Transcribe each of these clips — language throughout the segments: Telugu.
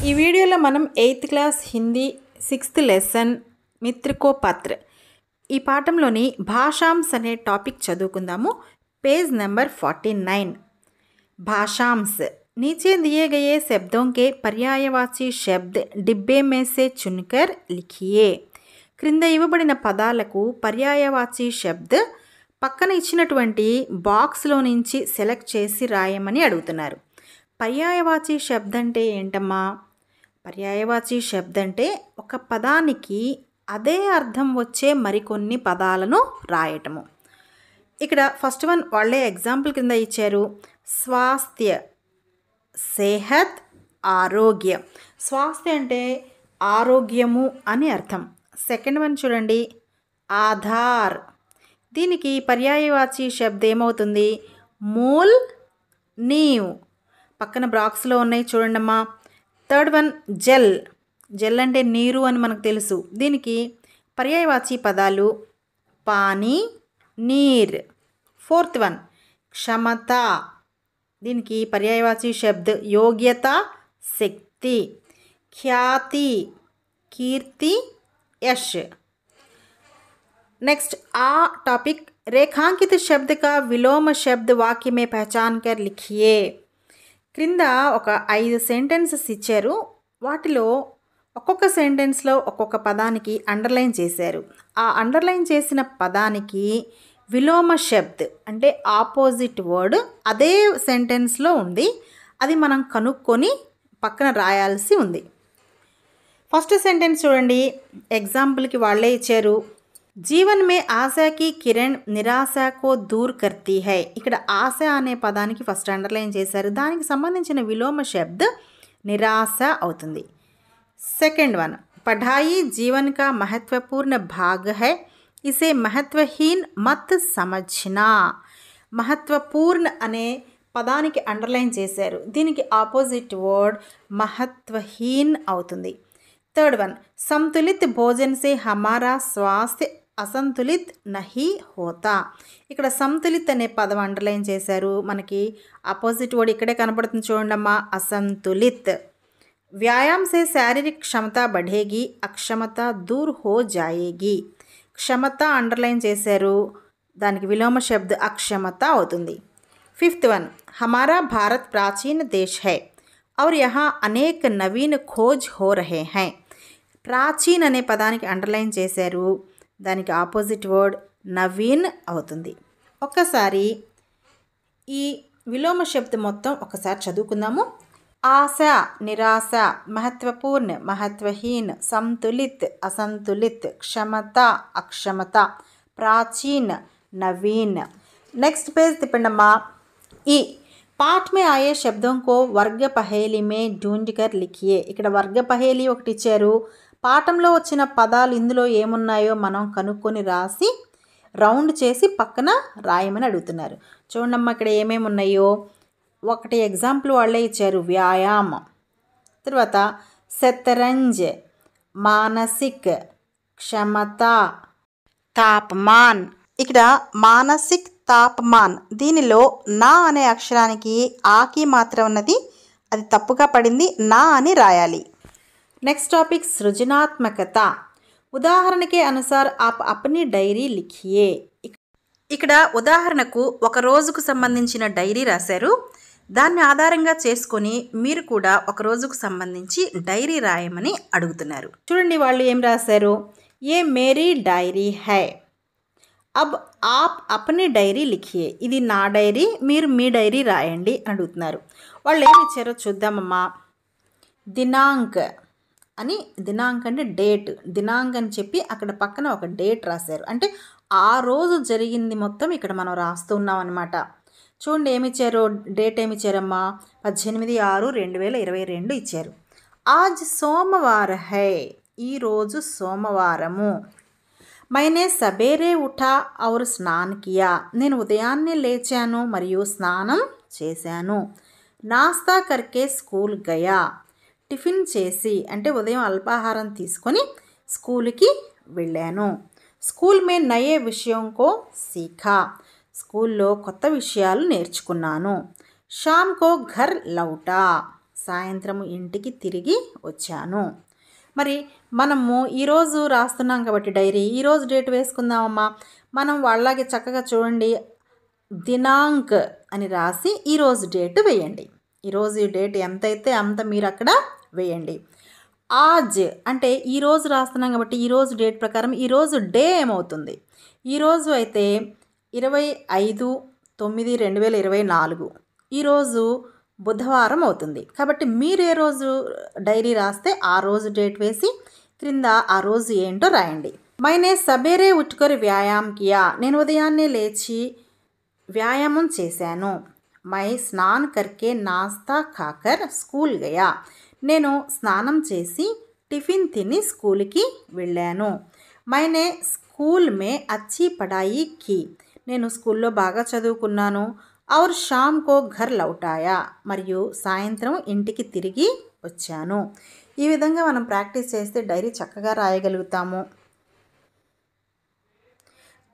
ఈ వీడియోలో మనం 8th class Hindi 6th lesson మిత్ర కో పత్ర ఈ పాఠంలోని భాషాంశ్ అనే టాపిక్ చదువుకుందాము. Page number 49. भाषांश. नीचे दिए गए शब्दों के पर्यायवाची शब्द डिब्बे में से चुनकर लिखिए. క్రింద ఇవ్వబడిన పదాలకు పర్యాయవాచి శబ్ద్ పక్కన ఇచ్చినటువంటి బాక్స్లో నుంచి సెలెక్ట్ చేసి రాయమని అడుగుతున్నారు. పర్యాయవాచి శబ్ద్ అంటే ఏంటమ్మా? పర్యాయవాచి శబ్ద్ అంటే ఒక పదానికి అదే అర్థం వచ్చే మరికొన్ని పదాలను రాయటము. ఇక్కడ ఫస్ట్ వన్ వాళ్ళే ఎగ్జాంపుల్ కింద ఇచ్చారు. స్వాస్థ్య, సేహత్, ఆరోగ్య. స్వాస్థ్య అంటే ఆరోగ్యము అని అర్థం. సెకండ్ వన్ చూడండి, ఆధార్. దీనికి పర్యాయవాచి శబ్దం ఏమవుతుంది? మూల్, నీవ్. పక్కన బాక్స్లో ఉన్నాయి చూడండమ్మా. Third one Jal. జల్ అంటే నీరు అని మనకు తెలుసు. దీనికి పర్యాయవాచి పదాలు పానీ, నీర్. ఫోర్త్ వన్ క్షమత. దీనికి పర్యాయవాచి శబ్ద్ యోగ్యత, శక్తి. ఖ్యాతి, కీర్తి, यश. नेक्स्ट आ टॉपिक रेखांकित शब्द का विलोम शब्द वाक्य में पहचान कर लिखिए. క్రింద ఒక 5 సెంటెన్సెస్ ఇచ్చారు. వాటిలో ఒక్కొక్క సెంటెన్స్లో ఒక్కొక్క పదానికి అండర్లైన్ చేశారు. ఆ అండర్లైన్ చేసిన పదానికి విలోమ శబ్ద్ అంటే ఆపోజిట్ వర్డ్ అదే సెంటెన్స్లో ఉంది. అది మనం కనుక్కొని పక్కన రాయాల్సి ఉంది. ఫస్ట్ సెంటెన్స్ చూడండి. ఎగ్జాంపుల్కి వాళ్ళే ఇచ్చారు. జీవన్ మే ఆశాకి కిరణ్ నిరాశకో దూర్ కర్తీ హై. ఇక్కడ ఆశ అనే పదానికి ఫస్ట్ అండర్లైన్ చేశారు. దానికి సంబంధించిన విలోమ శబ్ద్ నిరాశ అవుతుంది. సెకండ్ వన్ పఢాయి జీవన్ కా మహత్వపూర్ణ భాగ్ హై, ఇసే మహత్వహీన్ మత్ సమజ్నా. మహత్వపూర్ణ అనే పదానికి అండర్లైన్ చేశారు. దీనికి ఆపోజిట్ వర్డ్ మహత్వహీన్ అవుతుంది. థర్డ్ వన్ సంతులిత్ భోజన్ సే హమారా స్వాస్థ్య అసంతులిత్ నహీ హోతా. ఇక్కడ సంతులిత్ అనే పదం అండర్లైన్ చేశారు. మనకి ఆపోజిట్ వర్డ్ ఇక్కడే కనపడుతుంది చూడండమ్మా, అసంతులిత్. వ్యాయామ్ సే శారీరక క్షమత బఢేగి, అక్షమత దూర్ హో జాయేగి. క్షమత అండర్లైన్ చేశారు. దానికి విలోమ శబ్ద్ అక్షమత అవుతుంది. ఫిఫ్త్ వన్ హమారా భారత్ ప్రాచీన దేశ్ హై और यहाँ అనేక నవీన ఖోజ్ హో రహే హై. ప్రాచీన్ అనే పదానికి అండర్లైన్ చేశారు. దానికి ఆపోజిట్ వర్డ్ నవీన్ అవుతుంది. ఒక్కసారి ఈ విలోమ శబ్దం మొత్తం ఒకసారి చదువుకుందాము. ఆశ, నిరాశ, మహత్వపూర్ణ, మహత్వహీన్, సంతులిత్, అసంతులిత్, క్షమత, అక్షమత, ప్రాచీన్, నవీన్. నెక్స్ట్ పేజ్ తిప్పండమ్మా. ఈ పాఠ్ మే ఆయే శబ్దం కో వర్గ పహేలి మే ఢూంఢ్ కర్ లిఖియే. ఇక్కడ వర్గ పహేలి ఒకటి ఇచ్చారు. పాఠంలో వచ్చిన పదాలు ఇందులో ఏమున్నాయో మనం కనుక్కొని రాసి రౌండ్ చేసి పక్కన రాయమని అడుగుతున్నారు. చూడమ్మా ఇక్కడ ఏమేమి ఉన్నాయో. ఒకటి ఎగ్జాంపుల్ వాళ్ళే ఇచ్చారు. వ్యాయామం, తర్వాత శతరంజ్, మానసిక్, క్షమత, తాపమాన్. ఇక్కడ మానసిక్, తాపమాన్. దీనిలో నా అనే అక్షరానికి ఆకి మాత్రం ఉన్నది, అది తప్పుగా పడింది. నా అని రాయాలి. నెక్స్ట్ టాపిక్ సృజనాత్మకత. ఉదాహరణ కే అనుసార్ ఆప్ అప్నీ డైరీ లిఖియే. ఇక్కడ ఉదాహరణకు ఒక రోజుకు సంబంధించిన డైరీ రాశారు. దాన్ని ఆధారంగా చేసుకొని మీరు కూడా ఒక రోజుకు సంబంధించి డైరీ రాయమని అడుగుతున్నారు. చూడండి వాళ్ళు ఏం రాశారు. ఏ మేరీ డైరీ హై, అబ్ ఆప్ అప్నీ డైరీ లిఖియే. ఇది నా డైరీ, మీరు మీ డైరీ రాయండి అని అడుగుతున్నారు. వాళ్ళు ఏమి ఇచ్చారో చూద్దామమ్మా. దినాంక్ అని, దినాంక్ అంటే డేట్, దినాంక్ అని చెప్పి అక్కడ పక్కన ఒక డేట్ రాశారు. అంటే ఆ రోజు జరిగింది మొత్తం ఇక్కడ మనం రాస్తున్నాం అనమాట. చూడండి ఏమిచ్చారో, డేట్ ఏమిచ్చారమ్మా, 18/6/2022 ఇచ్చారు. ఆజ్ సోమవార హై, ఈరోజు సోమవారము. मैंने సబేరే ఉఠా ఔర్ స్నాన్ కియా. నేను ఉదయాన్నే లేచాను మరియు స్నానం చేశాను. నాస్తా కర్కే స్కూల్ గయా. టిఫిన్ చేసి అంటే ఉదయం అల్పాహారం తీసుకొని స్కూల్కి వెళ్ళాను. స్కూల్ మే నయే విషయం కో సీఖా. స్కూల్లో కొత్త విషయాలు నేర్చుకున్నాను. షామ్ కో ఘర్ లౌటా. సాయంత్రం ఇంటికి తిరిగి వచ్చాను. మరి మనము ఈరోజు రాస్తున్నాం కాబట్టి డైరీ, ఈరోజు డేట్ వేసుకుందామమ్మా. మనం వాళ్ళలాగే చక్కగా చూడండి, దినాంక్ అని రాసి ఈరోజు డేట్ వేయండి. ఈరోజు డేట్ ఎంతైతే అంత మీరు అక్కడ వేయండి. ఆజ్ అంటే ఈరోజు రాస్తున్నాం కాబట్టి ఈరోజు డేట్ ప్రకారం ఈరోజు డే ఏమవుతుంది? ఈరోజు అయితే 25/9/2024 ఈరోజు బుధవారం అవుతుంది. కాబట్టి మీరు ఏ రోజు డైరీ రాస్తే ఆ రోజు డేట్ వేసి క్రింద ఆ రోజు ఏంటో రాయండి. మైనే సబేరే ఉట్కర్ వ్యాయామం కియా, నేను ఉదయాన్నే లేచి వ్యాయామం చేశాను. మై స్నాన్ కర్కే నాస్తా ఖాకర్ స్కూల్ గయా, నేను స్నానం చేసి టిఫిన్ తిని స్కూల్కి వెళ్ళాను. మైనే స్కూల్ మే అచ్చి పడాయి కి, నేను స్కూల్లో బాగా చదువుకున్నాను. ఔర్ షామ్ కో ఘర్ లౌటాయా, మరియు సాయంత్రం ఇంటికి తిరిగి వచ్చాను. ఈ విధంగా మనం ప్రాక్టీస్ చేస్తే డైరీ చక్కగా రాయగలుగుతాము.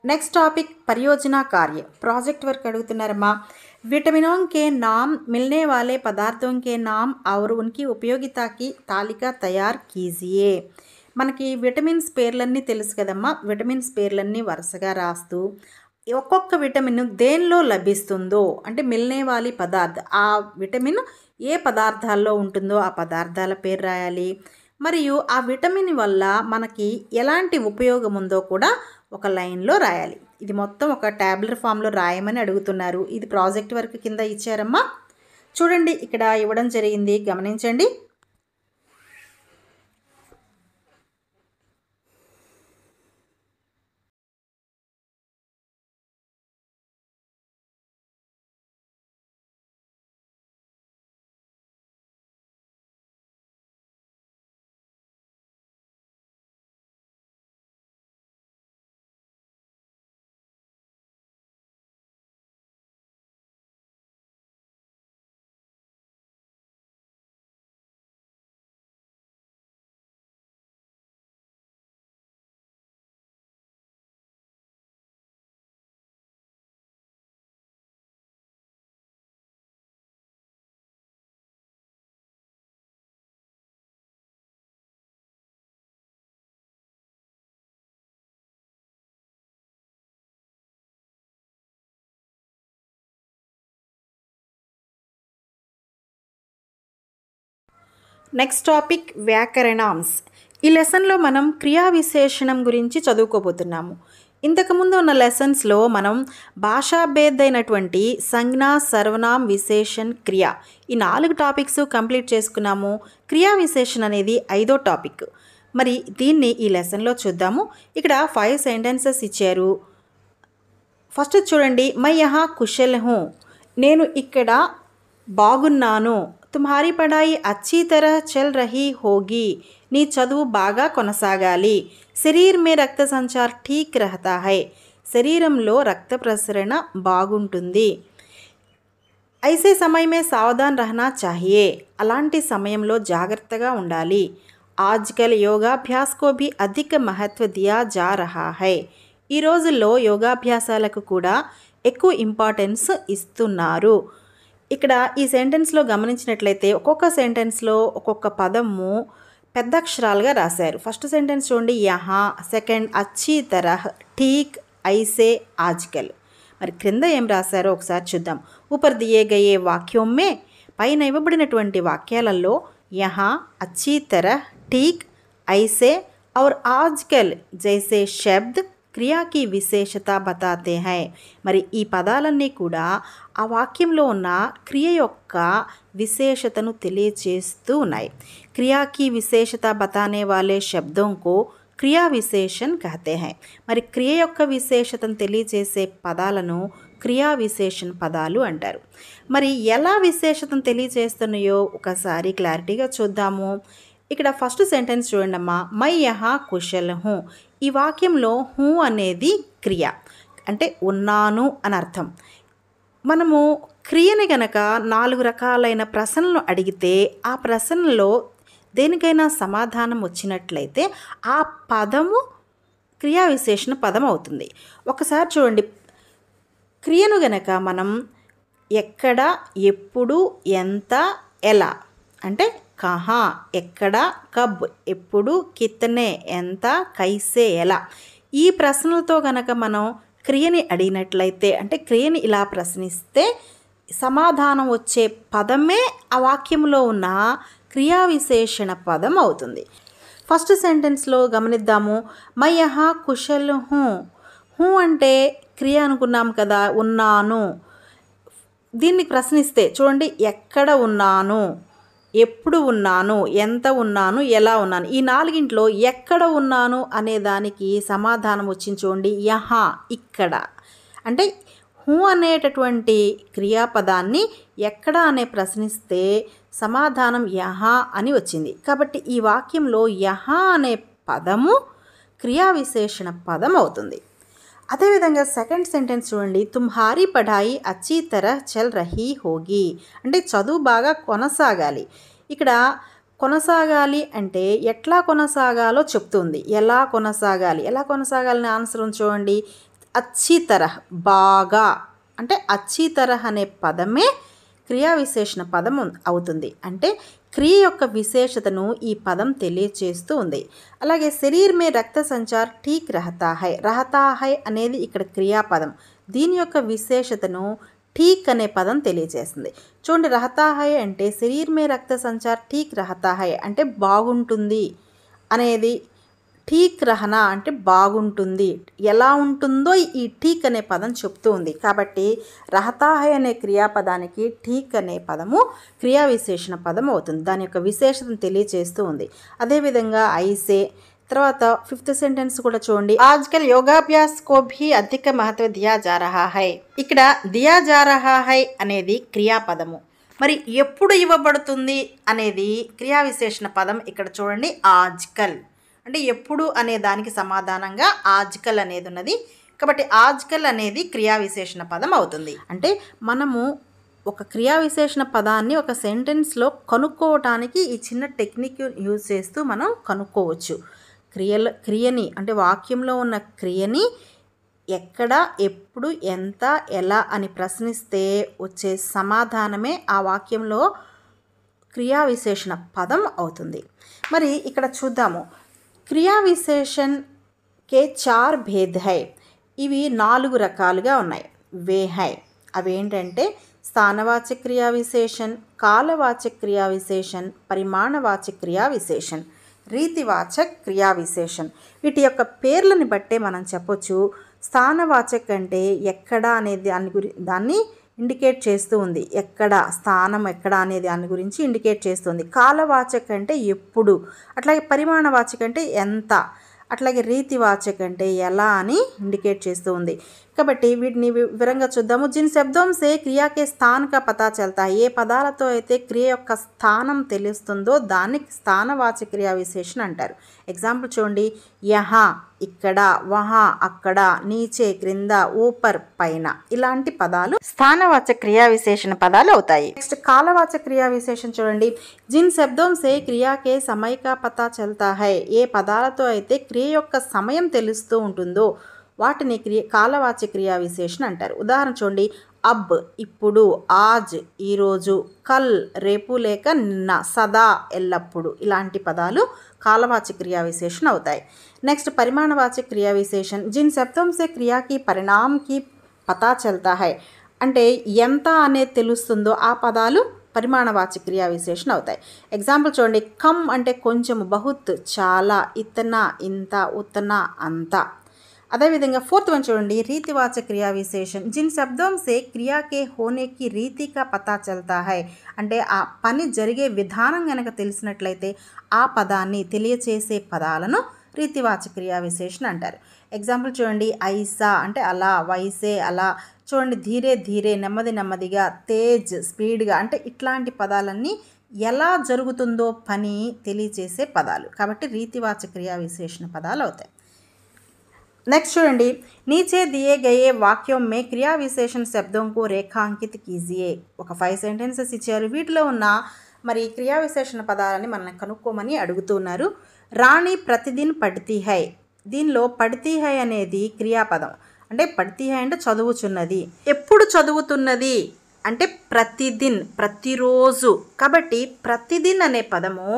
నెక్స్ట్ టాపిక్ పరియోజన కార్య, ప్రాజెక్ట్ వర్క్ అడుగుతున్నారమ్మా. विटामिनों के नाम, मिलने वाले पदार्थों के नाम और उनकी उपयोगिता की तालिका तैयार कीजिए. మనకి విటమిన్స్ పేర్లన్నీ తెలుసు కదమ్మా. విటమిన్స్ పేర్లన్నీ వరుసగా రాస్తూ ఒక్కొక్క విటమిన్ దేనిలో లభిస్తుందో అంటే మిల్నే వాలి పదార్థ, ఆ విటమిన్ ఏ పదార్థాల్లో ఉంటుందో ఆ పదార్థాల పేరు రాయాలి. మరియు ఆ విటమిన్ వల్ల మనకి ఎలాంటి ఉపయోగం ఉందో కూడా ఒక లైన్లో రాయాలి. ఇది మొత్తం ఒక ట్యాబులర్ ఫామ్లో రాయమని అడుగుతున్నారు. ఇది ప్రాజెక్ట్ వర్క్ కింద ఇచ్చారమ్మా. చూడండి, ఇక్కడ ఇవ్వడం జరిగింది, గమనించండి. నెక్స్ట్ టాపిక్ వ్యాకరణాంశ్. ఈ లెసన్లో మనం క్రియా విశేషణం గురించి చదువుకోబోతున్నాము. ఇంతకుముందు ఉన్న లెసన్స్లో మనం భాషాభేదైనటువంటి సంజ్ఞ, సర్వనాం, విశేషణ్, క్రియ ఈ 4 టాపిక్స్ కంప్లీట్ చేసుకున్నాము. క్రియా విశేషణ అనేది 5వ టాపిక్. మరి దీన్ని ఈ లెసన్లో చూద్దాము. ఇక్కడ 5 సెంటెన్సెస్ ఇచ్చారు. ఫస్ట్ చూడండి, మై యహా కుశల్ హూ, నేను ఇక్కడ బాగున్నాను. తుమ్హారీ పడాయి అచ్చీ తరహ చల్ రహీ హోగి, నీ చదువు బాగా కొనసాగాలి. శరీర్ మే రక్త సంచార్ ఠీక్ రహతా హై, శరీరంలో రక్త ప్రసరణ బాగుంటుంది. ఐసే సమయ మే సావధాన్ రహనా చాహియే, అలాంటి సమయంలో జాగ్రత్తగా ఉండాలి. ఆజ్కల్ యోగాభ్యాస్ కో భీ అధిక మహత్వ దియా జా రహా హై, ఈ రోజుల్లో యోగాభ్యాసాలకు కూడా ఎక్కువ ఇంపార్టెన్స్ ఇస్తున్నారు. ఇక్కడ ఈ సెంటెన్స్లో గమనించినట్లయితే ఒక్కొక్క సెంటెన్స్లో ఒక్కొక్క పదము పెద్ద అక్షరాలుగా రాశారు. ఫస్ట్ సెంటెన్స్ చూడండి, యహా. సెకండ్, అచ్చీ తరహ్, ఠీక్, ఐసే, ఆజ్కల్. మరి క్రింద ఏం రాశారో ఒకసారి చూద్దాం. ఊపర్ దియే గయే వాక్యం మే, పైన ఇవ్వబడినటువంటి వాక్యాలలో యహా, అచ్చీ తరహ్, ఠీక్, ఐసే और आजकल जैसे शब्द క్రియా కి విశేషత బతాతే హై. మరి ఈ పదాలన్నీ కూడా ఆ వాక్యంలో ఉన్న క్రియ యొక్క విశేషతను తెలియచేస్తూ ఉన్నాయి. క్రియా కి విశేషత బతానే వాలే శబ్దం కో క్రియా విశేషణ్ కహతే హై. మరి క్రియ యొక్క విశేషతను తెలియచేసే పదాలను క్రియా విశేషణ పదాలు అంటారు. మరి ఎలా విశేషతను తెలియచేస్తున్నాయో ఒకసారి క్లారిటీగా చూద్దాము. ఇక్కడ ఫస్ట్ సెంటెన్స్ చూడండి అమ్మా, మై యహా కుశల్ హూ. ఈ వాక్యంలో హూ అనేది క్రియ, అంటే ఉన్నాను అని అర్థం. మనము క్రియని గనక 4 రకాలైన ప్రశ్నలను అడిగితే ఆ ప్రశ్నలో దేనికైనా సమాధానం వచ్చినట్లయితే ఆ పదము క్రియా విశేషణ పదం అవుతుంది. ఒకసారి చూడండి, క్రియను గనక మనం ఎక్కడ, ఎప్పుడు, ఎంత, ఎలా అంటే కహా ఎక్కడ, కబ్ ఎప్పుడు, కితనే ఎంత, కైసే ఎలా. ఈ ప్రశ్నలతో గనక మనం క్రియని అడిగినట్లయితే, అంటే క్రియని ఇలా ప్రశ్నిస్తే సమాధానం వచ్చే పదమే ఆ వాక్యంలో ఉన్న క్రియా విశేషణ పదం అవుతుంది. ఫస్ట్ సెంటెన్స్లో గమనిద్దాము. మై యహా కుశల్ హూ. హూ అంటే క్రియ అనుకున్నాం కదా, ఉన్నాను. దీన్ని ప్రశ్నిస్తే చూడండి, ఎక్కడ ఉన్నాను, ఎప్పుడు ఉన్నాను, ఎంత ఉన్నాను, ఎలా ఉన్నాను. ఈ నాలుగింట్లో ఎక్కడ ఉన్నాను అనే దానికి సమాధానం వచ్చింది చూడండి, యహా ఇక్కడ. అంటే హూ అనేటటువంటి క్రియాపదాన్ని ఎక్కడ అనే ప్రశ్నిస్తే సమాధానం యహా అని వచ్చింది. కాబట్టి ఈ వాక్యంలో యహా అనే పదము క్రియా విశేషణ పదం అవుతుంది. అదేవిధంగా సెకండ్ సెంటెన్స్ చూడండి, తుమ్హారీ పఢాయి అచ్చీ తరహ్ చల్ రహీ హోగి. అంటే చదువు బాగా కొనసాగాలి. ఇక్కడ కొనసాగాలి అంటే ఎట్లా కొనసాగాలో చెప్తుంది. ఎలా కొనసాగాలని ఆన్సర్ చూడండి, అచ్చీ తరహ్ బాగా. అంటే అచ్చీ తరహ్ అనే పదమే క్రియా విశేషణ పదం అవుతుంది. అంటే క్రియ యొక్క విశేషతను ఈ పదం తెలియచేస్తూ ఉంది. అలాగే శరీర్ మే రక్త సంచార్ ఠీక్ రహతా హై అనేది ఇక్కడ క్రియాపదం. దీని యొక్క విశేషతను ఠీక్ అనే పదం తెలియజేస్తుంది. చూడండి, రహతా హై అంటే శరీర్ మే రక్త సంచార్ ఠీక్ రహతా హై అంటే బాగుంటుంది అనేది, ఠీక్ రహనా అంటే బాగుంటుంది, ఎలా ఉంటుందో ఈ ఠీక్ అనే పదం చెప్తూ ఉంది. కాబట్టి రహతా హై అనే క్రియాపదానికి ఠీక్ అనే పదము క్రియా విశేషణ పదం అవుతుంది. దాని యొక్క విశేషతను తెలియజేస్తూ ఉంది. అదేవిధంగా ఐసే. తర్వాత ఫిఫ్త్ సెంటెన్స్ కూడా చూడండి, ఆజ్కల్ యోగాభ్యాస్ కో భీ అధిక మహత్వ దియా జా రహా హై. ఇక్కడ దియా జా రహా హై అనేది క్రియాపదము. మరి ఎప్పుడు ఇవ్వబడుతుంది అనేది క్రియా విశేషణ పదం. ఇక్కడ చూడండి, ఆజ్కల్ అంటే ఎప్పుడు అనే దానికి సమాధానంగా ఆజ్కల్ అనేది ఉన్నది. కాబట్టి ఆజ్కల్ అనేది క్రియా విశేషణ పదం అవుతుంది. అంటే మనము ఒక క్రియా విశేషణ పదాన్ని ఒక సెంటెన్స్లో కనుక్కోవటానికి ఈ చిన్న టెక్నిక్ యూజ్ చేస్తూ మనం కనుక్కోవచ్చు. క్రియని అంటే వాక్యంలో ఉన్న క్రియని ఎక్కడ, ఎప్పుడు, ఎంత, ఎలా అని ప్రశ్నిస్తే వచ్చే సమాధానమే ఆ వాక్యంలో క్రియా విశేషణ పదం అవుతుంది. మరి ఇక్కడ చూద్దాము, క్రియా విశేషణ్ కే 4 భేద్ హై. ఇవి 4 రకాలుగా ఉన్నాయి. వే హై, అవేంటంటే స్థానవాచక క్రియా విశేషణ్, కాలవాచక క్రియా విశేషణ్, పరిమాణవాచక క్రియా విశేషణ్, రీతివాచక క్రియా విశేషణ్. వీటి యొక్క పేర్లను బట్టే మనం చెప్పొచ్చు. స్థానవాచక్ అంటే ఎక్కడ అనేది దాన్ని ఇండికేట్ చేస్తూ ఉంది. ఎక్కడ, స్థానం ఎక్కడ అనేది దాని గురించి ఇండికేట్ చేస్తుంది. కాలవాచక్ అంటే ఎప్పుడు, అట్లాగే పరిమాణవాచక్ అంటే ఎంత, అట్లాగే రీతివాచక్ అంటే ఎలా అని ఇండికేట్ చేస్తూ ఉంది. కాబట్టి వీటిని వివరంగా చూద్దాము. జిన్ శబ్దం సే క్రియాకే స్థాన్ కా పతా చల్తా. ఏ పదాలతో అయితే క్రియ యొక్క స్థానం తెలుస్తుందో దాన్ని స్థానవాచక క్రియా విశేషణ అంటారు. ఎగ్జాంపుల్ చూడండి, యహా ఇక్కడ, వహా అక్కడ, నీచే క్రింద, ఊపర్ పైన, ఇలాంటి పదాలు స్థానవాచక క్రియా విశేషణ పదాలు అవుతాయి. నెక్స్ట్ కాలవాచక క్రియా విశేషణ చూడండి, జిన్ శబ్దం సే క్రియాకే సమయ కా పతా చల్తా హై. ఏ పదాలతో అయితే క్రియ యొక్క సమయం తెలుస్తూ ఉంటుందో వాటిని కాలవాచక క్రియా విశేషణ అంటారు. ఉదాహరణ చూడండి, అబ్ ఇప్పుడు, ఆజ్ ఈరోజు, కల్ రేపు లేక నిన్న, సదా ఎల్లప్పుడు, ఇలాంటి పదాలు కాలవాచక క్రియా విశేషణ అవుతాయి. నెక్స్ట్ పరిమాణవాచక క్రియా విశేషణ, జిన్ శబ్దం సే క్రియాకి పరిణామ్కి పతా చల్తా హై. అంటే ఎంత అనేది తెలుస్తుందో ఆ పదాలు పరిమాణవాచక క్రియా విశేషణ అవుతాయి. ఎగ్జాంపుల్ చూడండి, కమ్ అంటే కొంచెము, బహుత్ చాలా, ఇతనా ఇంత, ఉతనా అంత. అదేవిధంగా ఫోర్త్ వన్ చూడండి, రీతివాచక క్రియా విశేషణ, జిన్ శబ్దం సే క్రియాకే హోనేకి రీతి కా పతా చల్తా హై. అంటే ఆ పని జరిగే విధానం కనుక తెలిసినట్లయితే ఆ పదాన్ని తెలియచేసే పదాలను రీతివాచక క్రియా విశేషణ అంటారు. ఎగ్జాంపుల్ చూడండి, ఐసా అంటే అలా, వైసే అలా. చూడండి, ధీరే ధీరే నెమ్మది నెమ్మదిగా, తేజ్ స్పీడ్గా, అంటే ఇట్లాంటి పదాలన్నీ ఎలా జరుగుతుందో పని తెలియచేసే పదాలు. కాబట్టి రీతివాచక క్రియా విశేషణ పదాలు అవుతాయి. నెక్స్ట్ చూడండి, नीचे दिए गए वाक्यों में क्रिया विशेषण शब्दों को रेखांकित कीजिए. ఒక 5 సెంటెన్సెస్ ఇచ్చారు. వీటిలో ఉన్న మరి క్రియా విశేషణ పదాలని మనం కనుక్కోమని అడుగుతున్నారు. రాణి ప్రతిదిన్ పడ్తీ హై. దీనిలో పడ్తీ హై అనేది క్రియాపదం. అంటే పడ్తీ హై అంటే చదువుచున్నది. ఎప్పుడు చదువుతున్నది అంటే ప్రతిదిన్, ప్రతిరోజు. కాబట్టి ప్రతిదిన్ అనే పదము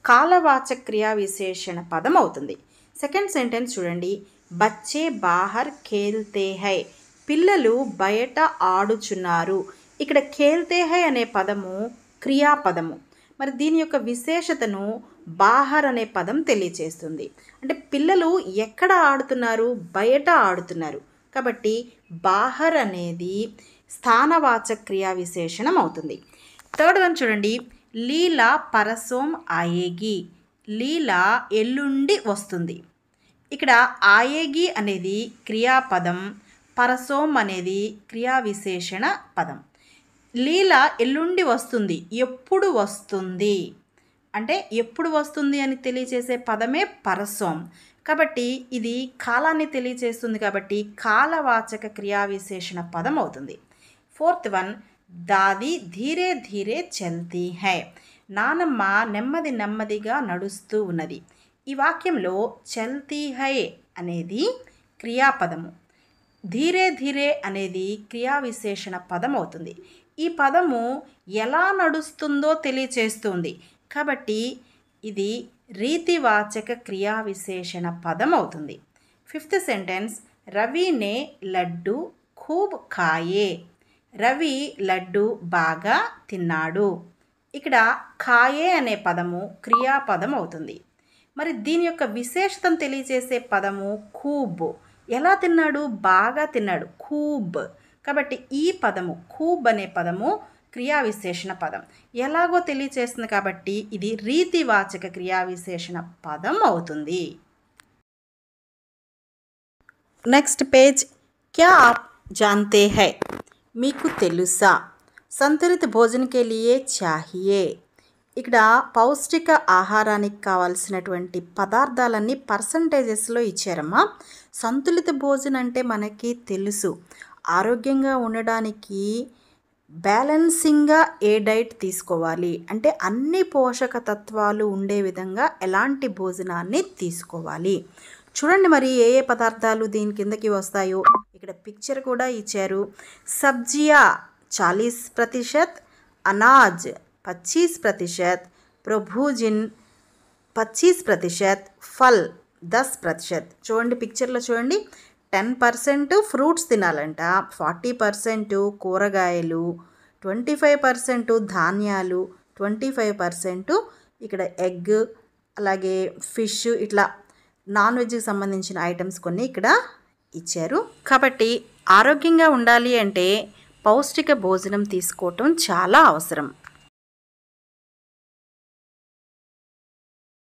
కాలవాచక క్రియా విశేషణ పదం అవుతుంది. సెకండ్ సెంటెన్స్ చూడండి. బచ్చే బాహర్ ఖేల్తే హై, పిల్లలు బయట ఆడుచున్నారు. ఇక్కడ ఖేల్తే హై అనే పదము క్రియాపదము. మరి దీని యొక్క విశేషతను బాహర్ అనే పదం తెలియచేస్తుంది. అంటే పిల్లలు ఎక్కడ ఆడుతున్నారు? బయట ఆడుతున్నారు. కాబట్టి బాహర్ అనేది స్థానవాచక క్రియా విశేషణం అవుతుంది. థర్డ్ వన్ చూడండి. లీలా పరసోం ఆయేగి, లీలా ఎల్లుండి వస్తుంది. ఇక్కడ ఆయేగి అనేది క్రియాపదం, పరసోం అనేది క్రియా విశేషణ పదం. లీల ఎల్లుండి వస్తుంది, ఎప్పుడు వస్తుంది అంటే ఎప్పుడు వస్తుంది అని తెలియచేసే పదమే పరసోం. కాబట్టి ఇది కాలాన్ని తెలియచేస్తుంది. కాబట్టి కాలవాచక క్రియా విశేషణ పదం అవుతుంది. Fourth one. దాది ధీరే ధీరే చల్తీ హై, నానమ్మ నెమ్మది నెమ్మదిగా నడుస్తూ ఉన్నది. ఈ వాక్యంలో చల్తీ హై అనేది క్రియాపదము, ధీరే ధీరే అనేది క్రియా విశేషణ పదం అవుతుంది. ఈ పదము ఎలా నడుస్తుందో తెలియచేస్తుంది. కాబట్టి ఇది రీతివాచక క్రియా విశేషణ పదం అవుతుంది. Fifth sentence. రవి నే లడ్డు ఖూబ్ ఖాయే, రవి లడ్డు బాగా తిన్నాడు. ఇక్కడ ఖాయే అనే పదము క్రియాపదం అవుతుంది. మరి దీని యొక్క విశేషతను తెలియజేసే పదము ఖూబ్. ఎలా తిన్నాడు? బాగా తిన్నాడు, ఖూబ్. కాబట్టి ఈ పదము ఖూబ్ అనే పదము క్రియా విశేషణ పదం. ఎలాగో తెలియచేస్తుంది కాబట్టి ఇది రీతివాచక క్రియా విశేషణ పదం అవుతుంది. Next page. క్యా ఆప్ జాన్తే హై, మీకు తెలుసా. సంతులిత భోజన కే లియే చాహియే. ఇక్కడ పౌష్టిక ఆహారానికి కావాల్సినటువంటి పదార్థాలన్నీ పర్సంటేజెస్లో ఇచ్చారమ్మా. సంతులిత భోజనం అంటే మనకి తెలుసు, ఆరోగ్యంగా ఉండడానికి బ్యాలెన్సింగ్గా ఏ డైట్ తీసుకోవాలి అంటే అన్ని పోషక తత్వాలు ఉండే విధంగా ఎలాంటి భోజనాన్ని తీసుకోవాలి. చూడండి మరి ఏ ఏ పదార్థాలు దీని కిందకి వస్తాయో ఇక్కడ పిక్చర్ కూడా ఇచ్చారు. సబ్జియా 40%, అనాజ్ 25%, ప్రోభోజిన్ 25%, ఫల్ 10%. చూడండి పిక్చర్లో చూడండి. 10% ఫ్రూట్స్ తినాలంట, 40% కూరగాయలు, 25% ధాన్యాలు, 25% ఇక్కడ ఎగ్, అలాగే ఫిష్, ఇట్లా నాన్ వెజ్కి సంబంధించిన ఐటమ్స్ కొన్ని ఇక్కడ ఇచ్చారు. కాబట్టి ఆరోగ్యంగా ఉండాలి అంటే పౌష్టిక భోజనం తీసుకోవటం చాలా అవసరం.